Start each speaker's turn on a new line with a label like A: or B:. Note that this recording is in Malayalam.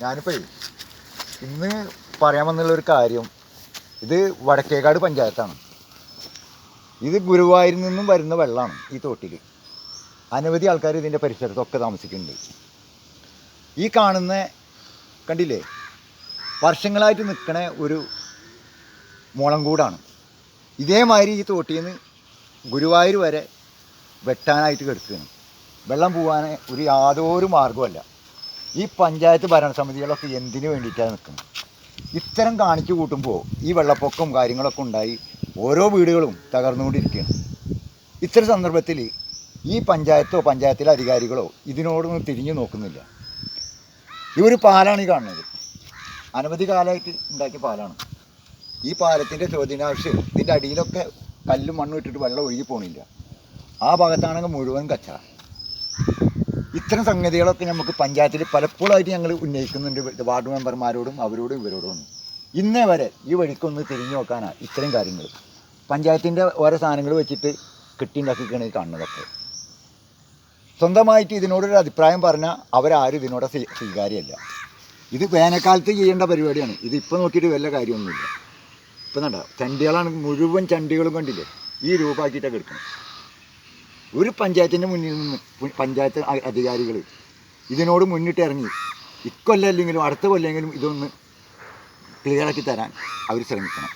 A: ഞാനിപ്പോൾ ഇന്ന് പറയാൻ വന്നുള്ളൊരു കാര്യം, ഇത് വടക്കേക്കാട് പഞ്ചായത്താണ്. ഇത് ഗുരുവായൂരിൽ നിന്നും വരുന്ന വെള്ളമാണ് ഈ തോട്ടിൽ. അനവധി ആൾക്കാർ ഇതിൻ്റെ പരിസരത്തൊക്കെ താമസിക്കുന്നുണ്ട്. ഈ കാണുന്ന കണ്ടില്ലേ, വർഷങ്ങളായിട്ട് നിൽക്കണ ഒരു മുളങ്കൂടാണ്. ഇതേമാതിരി ഈ തോട്ടിൽ നിന്ന് ഗുരുവായൂർ വരെ വെട്ടാനായിട്ട് കിടക്കുകയാണ്. വെള്ളം പോകാൻ യാതൊരു മാർഗമല്ല. ഈ പഞ്ചായത്ത് ഭരണസമിതികളൊക്കെ എന്തിനു വേണ്ടിയിട്ടാണ് നിൽക്കുന്നത്? ഇത്തരം കാണിച്ചു കൂട്ടുമ്പോൾ ഈ വെള്ളപ്പൊക്കം കാര്യങ്ങളൊക്കെ ഉണ്ടായി ഓരോ വീടുകളും തകർന്നുകൊണ്ടിരിക്കുകയാണ്. ഇത്തരം സന്ദർഭത്തിൽ ഈ പഞ്ചായത്തോ പഞ്ചായത്തിലെ അധികാരികളോ ഇതിനോടൊന്നും തിരിഞ്ഞു നോക്കുന്നില്ല. ഈ ഒരു പാലാണ് ഈ കാണുന്നത്. അനവധി കാലമായിട്ട് ഉണ്ടാക്കിയ പാലാണ്. ഈ പാലത്തിൻ്റെ ചോദ്യാവശ്യം ഇതിൻ്റെ അടിയിലൊക്കെ കല്ലും മണ്ണും ഇട്ടിട്ട് വെള്ളം ഒഴുകി പോകണില്ല. ആ ഭാഗത്താണെങ്കിൽ മുഴുവൻ കച്ചറ. ഇത്തരം സംഗതികളൊക്കെ നമുക്ക് പഞ്ചായത്തിൽ പലപ്പോഴായിട്ട് ഞങ്ങൾ ഉന്നയിക്കുന്നുണ്ട്, വാർഡ് മെമ്പർമാരോടും അവരോടും ഇവരോടും. ഇന്നേ വരെ ഈ വഴിക്കൊന്ന് തിരിഞ്ഞു നോക്കാനാണ് ഇത്തരം കാര്യങ്ങൾ. പഞ്ചായത്തിൻ്റെ ഓരോ സാധനങ്ങൾ വെച്ചിട്ട് കെട്ടിണ്ടാക്കിയാണ് ഈ കാണുന്നതൊക്കെ. സ്വന്തമായിട്ട് ഇതിനോടൊരു അഭിപ്രായം പറഞ്ഞാൽ അവരാരും ഇതിനോട് സ്വീകാര്യമല്ല. ഇത് വേനൽക്കാലത്ത് ചെയ്യേണ്ട പരിപാടിയാണ്. ഇതിപ്പോൾ നോക്കിയിട്ട് വല്ല കാര്യമൊന്നുമില്ല. ഇപ്പം കണ്ടോ, ചണ്ടികളാണ്, മുഴുവൻ ചണ്ടികളും കണ്ടില്ലേ ഈ രൂപമാക്കിയിട്ടൊക്കെ എടുക്കണം. ഒരു പഞ്ചായത്തിൻ്റെ മുന്നിൽ നിന്ന് പഞ്ചായത്ത് അധികാരികൾ ഇതിനോട് മുന്നിട്ട് ഇറങ്ങി ഇക്കൊല്ലല്ലെങ്കിലും അടുത്ത കൊല്ലെങ്കിലും ഇതൊന്ന് ക്ലിയറാക്കി തരാൻ അവർ ശ്രമിക്കണം.